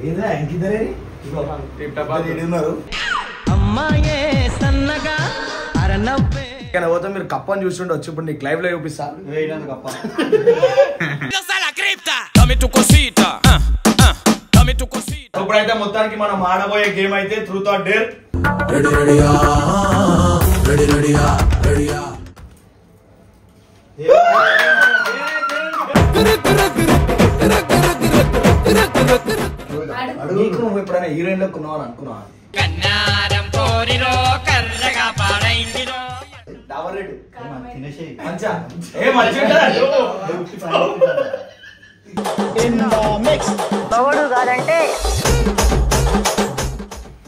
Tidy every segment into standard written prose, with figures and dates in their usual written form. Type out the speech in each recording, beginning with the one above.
ఏదా ఇంకిద్దరే ఉన్నారు అమ్మాయే సన్నగా అరనవ్వే కానీ పోతే మీరు కప్పని చూస్తుండొచ్చు. ఇప్పుడు నీకు లైవ్ లో చూపిస్తా. కప్ప ఇప్పుడైతే మొత్తానికి మనం ఆడబోయే గేమ్ అయితే ట్రూత్ ఆర్ డేర్. నీకు నువ్వు ఎప్పుడైనా హీరోయిన్ లో కొన్నావు అనుకున్నా?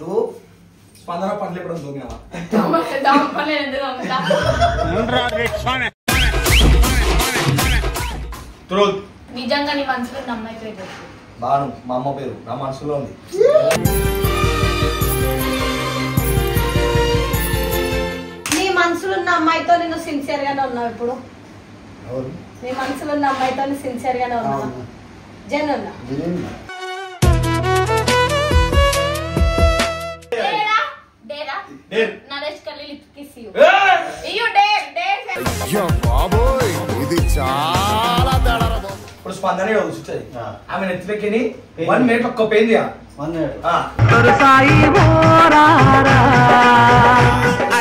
నువ్వు స్పందన పండ్లు ఎప్పుడు దూకినావా? నిజంగా నీ మనసులో నమ్మాయి పేరు బాను, మా అమ్మ పేరు నా మనసులో ఉంది. నీ మనసులో ఉన్న అమ్మాయితో నేను సిన్సియర్ గానే ఉన్నావు. ఇప్పుడు నీ మనసులో ఉన్న అమ్మాయితో సిన్సియర్ గానే ఉన్నావా? జనున్నా నరేష్ కల్లి lip kiss you. You dare dare. అయ్యో బాబోయ్ ఇది చాలా తేడా రా బాబు. ఇప్పుడు స్పందన చూస్తుంది. ఆమె నెత్తికి 1 మినిట్ ఒక్క పెయింది.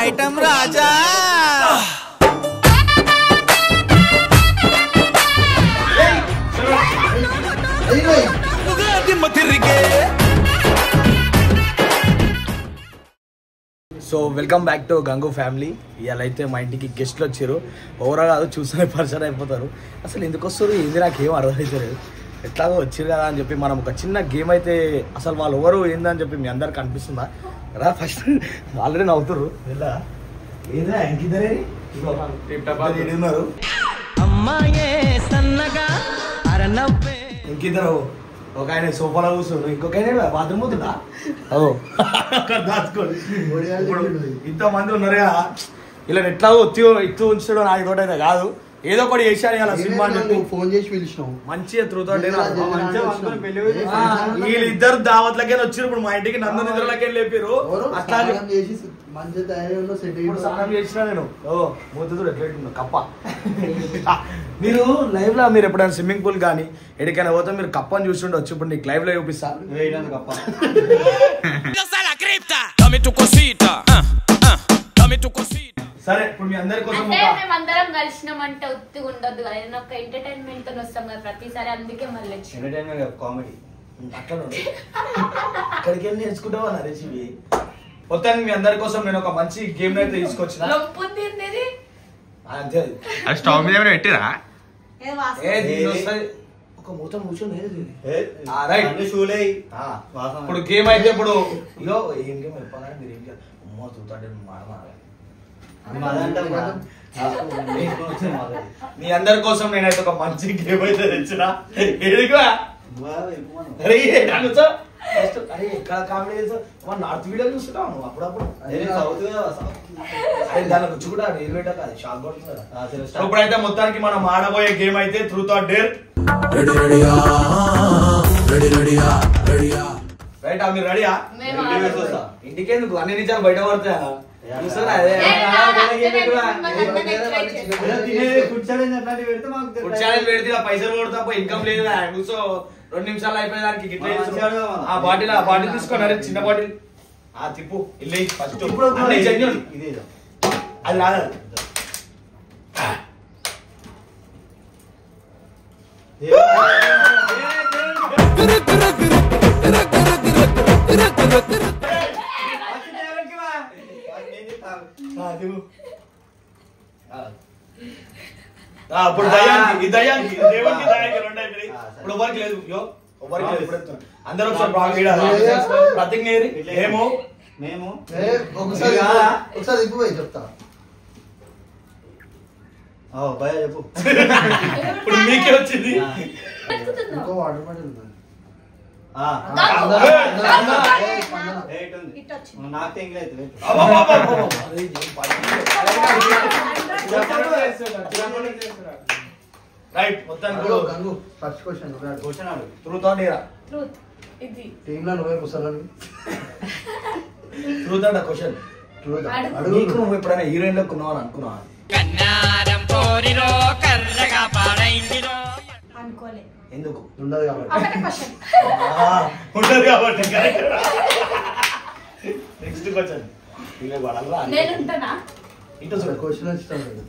ఐటమ్ రాజా తిరిగే. So welcome back to Gangu family. ఇవాళ అయితే మా ఇంటికి గెస్ట్లు వచ్చారు. ఓవరా కాదు చూస్తూనే పర్సన్ అయిపోతారు. అసలు ఎందుకు వస్తారు ఏంది నాకేం అర్థమవుతలేదు. ఎట్లాగో వచ్చారు కదా అని చెప్పి మనం ఒక చిన్న గేమ్ అయితే అసలు వాళ్ళు ఎవరు ఏందని చెప్పి మీ అందరికి అనిపిస్తుందా రా? ఫస్ట్ ఆల్రెడీ నవ్వుతారు. ఏదా ఇంకిద్దరే ఉన్నారు. అమ్మాయే సన్నగా అరనవ్వే. ఇంకిద్దరు, ఒక ఆయన సోఫాలో కూర్చోరు, ఇంకొక ఆయన బాత్రూమ్ అవుతుందా? దాచుకోండి. ఇంత మంది ఉన్నారుగా, ఇలా ఎట్లాగో ఇత్తు ఉంచడం నాకు తోటైతే కాదు. ఏదో ఒకటి చేశాను ఇలా సినిమా ఫోన్ చేసి పిలిచినావు మంచిగా త్రూతో. వీళ్ళిద్దరు దావత్లకే వచ్చారు. ఇప్పుడు మా ఇంటికి నంద నిద్రలకే లేపారు. అట్లా స్నానం చేసినా నేను. మూతుడు ఎట్లా కప్ప. మీరు లైవ్ లో మీరు ఎప్పుడైనా స్విమ్మింగ్ పూల్ కానీ ఎక్కడికైనా పోతే మీరు కప్పని చూస్తుండొచ్చు. ఇప్పుడు నీకు లైవ్ లో చూపిస్తా. కప్ప సరే ఇప్పుడు మీ అందరి కోసం మేమందరం కలిసినామంటే ఉత్తి ఉండొద్దు కదా, ఏదైనా ఒక ఎంటర్టైన్మెంట్ తో వస్తాం కదా ప్రతిసారి. అందుకే మళ్ళీ ఎంటర్టైన్మెంట్ కామెడీ అట్లా ఇక్కడికి వెళ్ళి నేర్చుకుంటావా రెసిపీ. మొత్తానికి మీ అందరి కోసం నేను ఒక మంచి గేమ్ అయితే తీసుకొచ్చిన. స్టవ్ మీద పెట్టిరా ఒక మూత కూర్చొని. ఇప్పుడు గేమ్ అయితే ఇప్పుడు ఇదో ఏం గేమ్ చెప్పాలంటే మీరు ఏం చేయాలి? అమ్మో చూస్తాంటే మాడమాలి. మీ అందరి కోసం నేనైతే ఒక మంచి గేమ్ అయితే తెచ్చిన. నార్త్ వీడియో చూస్తున్నావు అప్పుడప్పుడు. దాని రుచి కూడా నీరు పెట్టాక అది షాక్ కొడుతుంది కదా. ఇప్పుడైతే మొత్తానికి మనం ఆడబోయే గేమ్ అయితే ట్రూత్ ఆర్ డేర్. రైట్, మీరు రెడీయా? ఇంటికెందుకు అన్ని నిజాలు బయట పడతాయా? పెడితే పైసలు కొడతా ఇన్కమ్ లేదు. కూర్చో 2 నిమిషాలు అయిపోయేదానికి ఆ బాటిల్ తీసుకోండి. చిన్న బాటిల్ తిప్పు ఇల్లు ఫస్ట్. అది రాదు. ఇప్పుడు దయ్యానికి దేవుడికి దయానికి 2 అయిపోయి ఇప్పుడు ఎవరికి లేదు. ఎవరికి లేదు. ఇప్పుడు అందరూ ఒకసారి ప్రతిజ్ఞ ఏమో మేము ఒకసారి చెప్తా. భయ చెప్పు. ఇప్పుడు మీకే వచ్చింది. నాకు ఎంగిలైతే రైట్. మొత్తం first question truth or dare? Truth. ఇది టీంలో నువ్వే ముసలని ట్రూత్ అంట క్వశ్చన్ నీకు నువ్వు ఎప్పుడైనా హీరోయిన్ లో కొన్నావు అని అనుకున్నావా? అనుకోలే. ఎందుకు? ఉండదు కాబట్టి ఒకటే క్వశ్చన్. ఉండదు కాబట్టి నెక్స్ట్ క్వశ్చన్ ఇలా పడాలా? నేను ఉంటానా? ఇటు చూడు. క్వశ్చన్ ఇష్టం లేదు.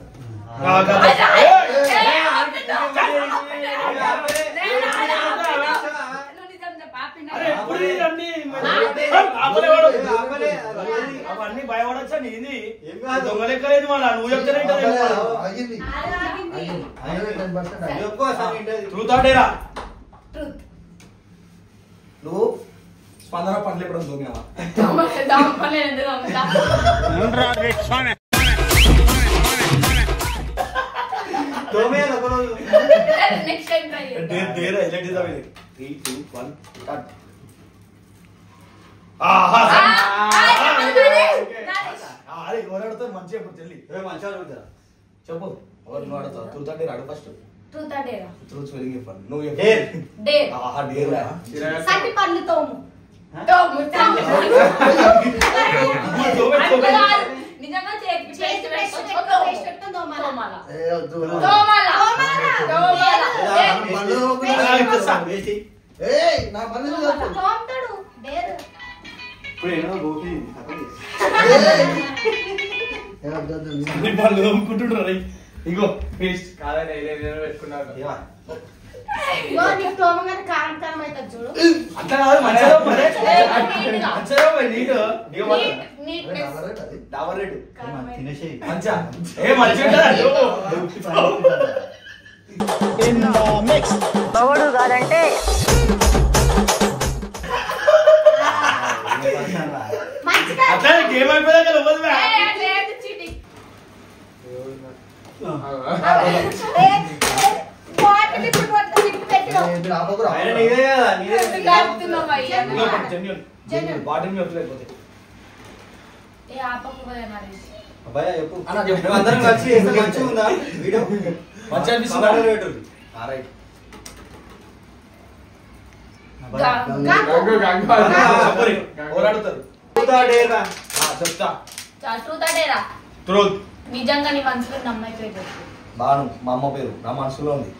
అవన్నీ భయపడచ్చా? నీది దొంగ లెక్కలేదు మళ్ళా. నువ్వు చెప్తానే ఆగింది. ట్రూత్ ఆడేరా? ట్రూత్. నువ్వు స్పందన పనులు ఎప్పుడు దొంగవా? నెక్స్ట్ టైం ట్రై చేద్దాం. దేరా ఎలాంటి 3 2 1 స్టార్ట్. అరే ఎవరు ఆడతారు మంచిగా ఇప్పుడు తెల్లి మంచిగా అడుగుతా. చెప్పు ఎవరు నువ్వు ఆడతావు? ట్రూత్ అంటే ఆడు ఫస్ట్. ట్రూత్ ఆ డేరా? ట్రూత్ స్పెల్లింగ్ చెప్పండి. నువ్వు డేర్. డేర్. డేరా? సంటి పళ్ళు తోము. నిజంగా చేతి పెట్టుకొని తోమాల. ఏయ్ నా పని తోముతాడు. డేర్. ఇప్పుడు ఏమో గోపి నీ పనులు తోముకుంటుండ్రు. ఇగో పేస్ట్ పెట్టుకున్నారు. ఇగో నీకు తోమగానే కారం కారం అవుతుంది చూడు. అట్లా కాదు మంచిగా తోమరే. మంచిగా తోమరే. నీట్నెస్. డాబర్ రెడ్ తినేసి మంచిగా ఏ మంచిగా ఎవడు కాదంటే మంచిగా. అట్లా గేమ్ అయిపోయాక లోపల లేదు చీటింగ్. బాటిల్ ఇప్పుడు మొత్తం తిప్పి పెట్టినావు. ఆయన నీదే కదా, నీదే. కలుపుతున్నావు అయ్యా. జెన్యూన్ బాటిల్ మీ వచ్చలేకపోతే ఏ ఆపకపోయా మరి. అబ్బాయి చెప్పు. అన్న చెప్పు. మేము అందరం కలిసి చేస్తే మంచిగా ఉందా వీడియో? మంచిగా అనిపిస్తుంది. పెట్టు. రైట్ చెప్పరి పోరాడుతారు. చెప్తా ట్రూత్ ఆ డేరా? ట్రూత్. నిజంగా నీ మనసులో ఉన్న అమ్మాయి పేరు చెప్పు. బాను మా అమ్మ పేరు నా మనసులో ఉంది.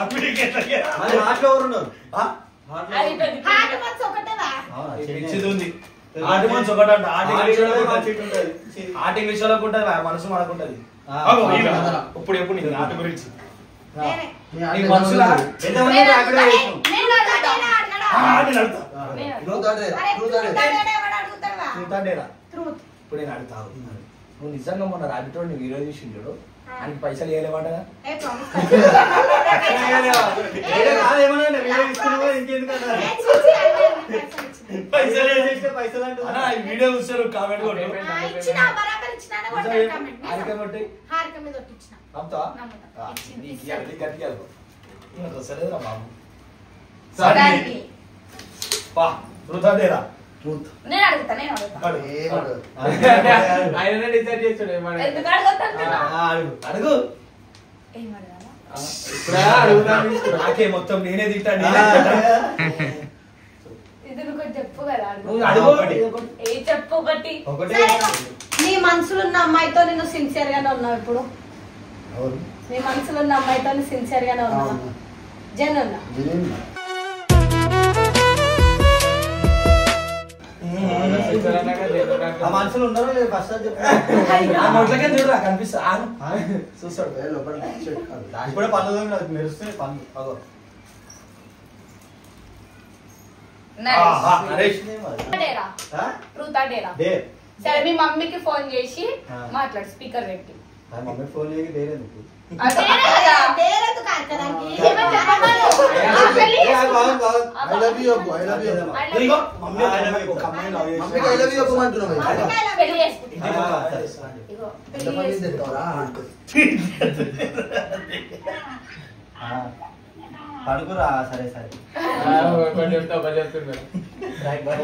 మరి హాట్లో ఎవరు ఉన్నారు? హార్ట్ మనసు ఒకటేవా? పిచ్చిది ఉంది. ఆటి మనసు ఒకటంట. ఆటి ఇంగ్లీష్ వాళ్ళకు ఉంటుంది, మనసు మనకుంటది. ఇప్పుడు ఎప్పుడు నీకు ఆట గురించి నేనే. నీ మనసులా ఎంతమంది ర్యాపిడో చేసినావు? నేను అడగడా, అడగడా. నేను అడుగుతా. నేను అడగడా. ట్రూత్ అంటే అరే, ట్రూత్ ట్రూత్ అంటే అంటే ఎవడు అడుగుతాడువా? ట్రూత్ అంటేరా? ట్రూత్. ఇప్పుడు నేను అడుగుతావు. నువ్వు నిజంగా మొన్న రాబిట్ రోడ్ వీడియో చూసిండు ఆయనకి పైసలు వేయలేమంటగా? ఏ ప్రామిస్. ఏమన్నా వీడియో ఇస్తున్నావా ఇంకెందుకన్నా? పైసలు వేసేస్తే పైసలు అంటూ అన్నా ఈ వీడియో చూస్తారు కామెంట్ కొట్టు. ఇచ్చినా బరాబర్ ఇచ్చినానే కొట్టాను కామెంట్. హారిక కొట్టి హారిక మీద ఒట్టిచ్చిన. నమ్ముతావా? నమ్ముతా. ఇచ్చింది. నీకు ఇయ్యాలి, నీకు గట్టిగా అనుకో. ఇంకా వస్తలేదురా బాబు. సరే. పా ట్రూత్ అంటేరా? ట్రూత్ నేను అడుగుతా, నేను అడుగుతా. ఏమడు ఆయననే డిసైడ్ చేస్తాడు ఏమన్నా. ఎందుకు అడుగుతా? అడుగు. ఏం అడగాలా? ఇప్పుడా అడుగుదాం తీసుకురా. నాకే మొత్తం నేనే తింటాను. ఇది నువ్వు ఒకటి చెప్పు కదా. అడుగు. నువ్వు అడుగు. ఏ చెప్పు ఒకటి. ఒకటే. సరే. నీ మనసులో ఉన్న అమ్మాయితో నేను సిన్సియర్ గానే ఉన్నావు ఇప్పుడు. ఎవరు నీ మనసులో ఉన్న అమ్మాయితో సిన్సియర్ గానే ఉన్నావా? జన్ ఉన్నా. వినిన్ ఆ మనుషులు ఉన్నారో లేదు ఫస్ట్ అది చెప్పు. ఆ నోట్లకే చూడరా కనిపిస్తా. చూస్తాడు. ఏ లోపల చెక్ కాదు. ఇప్పుడే పనులు తోమి నాకు మెరుస్తుంది పనులు. అగో. నరేష్ డేరా? ఆ? ట్రూత్ ఆ డేరా? డే. సరే మీ మమ్మీకి ఫోన్ చేసి ఆ. మాట్లాడు స్పీకర్ పెట్టి. ఆ మమ్మీ ఫోన్ చేయకి డేరేందుకు? అదే కదా. డేరెందుకు కాకడానికి? ఏమని చెప్పమను? ఆ పెళ్లి చేసుకో. ఐ లవ్ యూ అబ్బు, ఐ లవ్ యూ అబ్బు. ఇదిగో మమ్మీ ఒక అమ్మాయిని love చేసి- మమ్మీకి ఐ లవ్ యూ అబ్బు అంటున్నావు మరి. మమ్మీకి ఇలా పెళ్లి చేసుకుంటా. ఇగో పెళ్లి ఎంతమంది చేసుకుంటా. తెస్తావరా? పడుకురా సరే సరే. ఒకటి చెప్తా ఒకటి చెప్తున్నారు.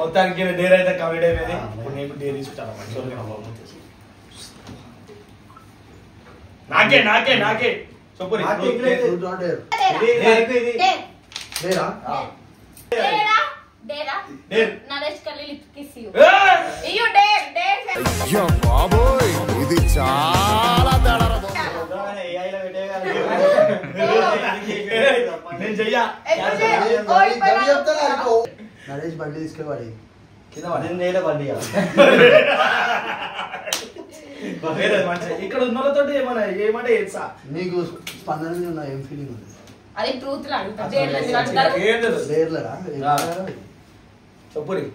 మొత్తానికి డేర్ అయితే కంప్లీట్ అయిపోయింది. ఇప్పుడు నీకు డేర్ తీసుకుంటాను. నాకే చెప్పు నరేష్ కల్లి లిప్ కిస్ అయ్యో బాబోయ్ ఇది చాలా తేడా నేను చెయ్యా నరేష్ బండి తీసుకెళ్ళి కింద నేను బండి ఇక్కడ ఉన్న వాళ్ళతో ఏమంటే ఏడ్సా నీకు స్పందన మీద ఉన్న ఏం ఫీలింగ్ ఉంది అది ట్రూత్ లేర్లరా చెప్పురి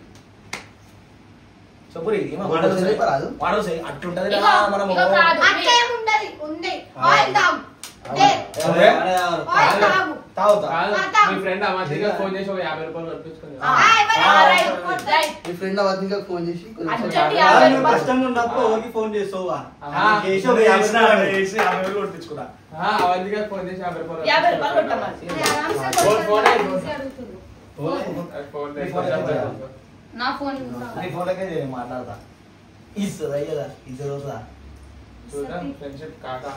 రాదు అట్లుంటది మనం తాగుతా మీ ఫ్రెండ్ అమాంతిగా ఫోన్ చేసి ఒక 50 రూపాయలు పంపించుకుని మీ ఫ్రెండ్ అవన్నీ ఫోన్ చేసి కష్టంగా ఉన్నప్పుడు ఫోన్ చేస్తావా కొట్టించుకున్నా అవంతిగా ఫోన్ చేసి 50 రూపాయలు నా ఫోన్ నీ ఫోన్లకే మాట్లాడతా ఇస్తుందా కదా ఇస్తుందా చూద్దాం ఫ్రెండ్షిప్ కాకా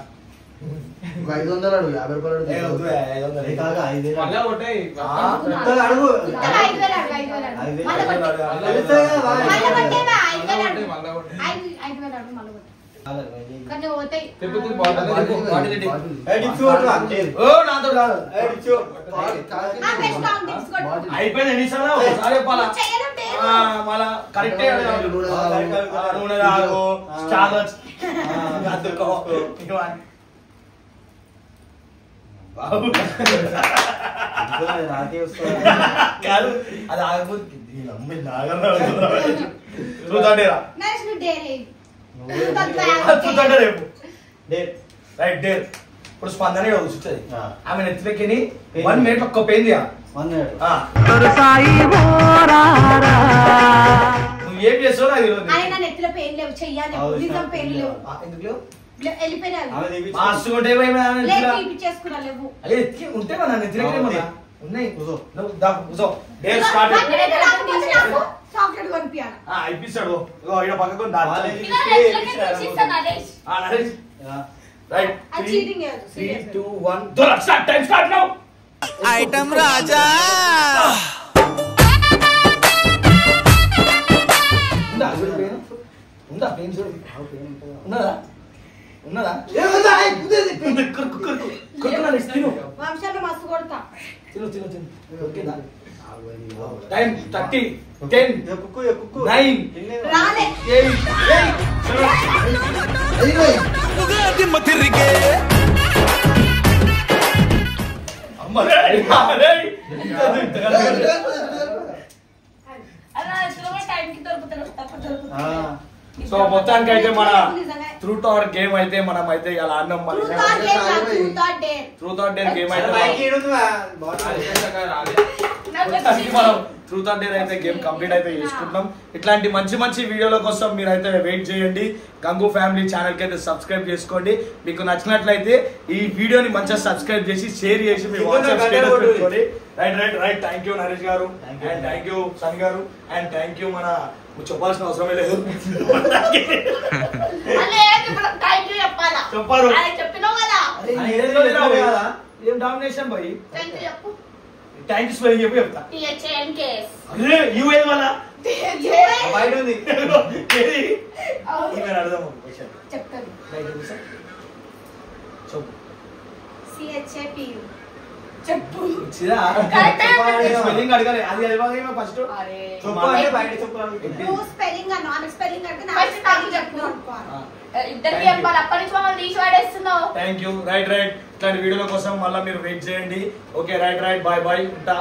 500 అడుగు 50 రూపాయలు మళ్ళా కొట్టాయి అయిపోయింది ఎన్నిసార్లు ఒకసారి చెప్పాలా మళ్ళా కరెక్టే నూనె తాగు స్టార్ అద్దుకో బాబు కాదు అది ఆగిపోతుంది రేపు రైట్ డేర్ ఇప్పుడు స్పందన కూర్చుంటది ఆమె నెత్తిపెక్కిని 1 మినిట్ ఒక్క పెయింది నువ్వు ఏం చేస్తావు నాకు తెలియదు ఆయన నెత్తిలో పెయిన్ లేవు చెయ్యాలి నిజం పెయిన్ లేవు ఎందుకు వెళ్ళిపోయినారు ఉంటే మన నెత్తిన ఉన్నాయి చాక్లెట్ కొనిపియాలి ఇప్పిస్తాడు పక్కకు right 3, 2, 1 time start now item రాజా ఉందా పెయిన్ ఉన్నదా ఉన్నదా తిను వంశాన్ని మస్తు కొడతా ఓకేనా టైం 30 10 9 రాలే 8 తిరిగే టైంకి దొరుకుతారు తప్ప దొరుకుతారు సో మొత్తానికి అయితే మన ట్రూత్ ఆర్ గేమ్ అయితే మనం అయితే ఇలా అన్నం ట్రూత్ ఆర్ డేర్ గేమ్ అయితే మనం ట్రూత్ ఆర్ డేర్ అయితే గేమ్ కంప్లీట్ అయితే చేసుకుంటాం. ఇట్లాంటి మంచి మంచి వీడియోల కోసం మీరు అయితే వెయిట్ చేయండి. గంగు ఫ్యామిలీ ఛానల్ కి అయితే సబ్స్క్రైబ్ చేసుకోండి. మీకు నచ్చినట్లయితే ఈ వీడియోని మంచిగా సబ్స్క్రైబ్ చేసి షేర్ చేసి మీ వాట్సాప్ స్టేటస్ పెట్టుకోండి. రైట్ థ్యాంక్ యూ నరేష్ గారు అండ్ థ్యాంక్ యూ సన్ గారు అండ్ థ్యాంక్ యూ మన చెప్పాల్సిన అవసరమే లేదు. చెప్పారు ఏం domination boy thank you spelling చెప్పి చెప్తా. యూఏ వల్ల అర్థం చెప్పు స్పెల్లింగ్ అడగాలి అది అడిగా ఫస్ట్ థ్యాంక్ యూ రైట్ ఇట్లాంటి వీడియోల కోసం మళ్ళీ మీరు వెయిట్ చేయండి. ఓకే రైట్ బాయ్ ఉంటా.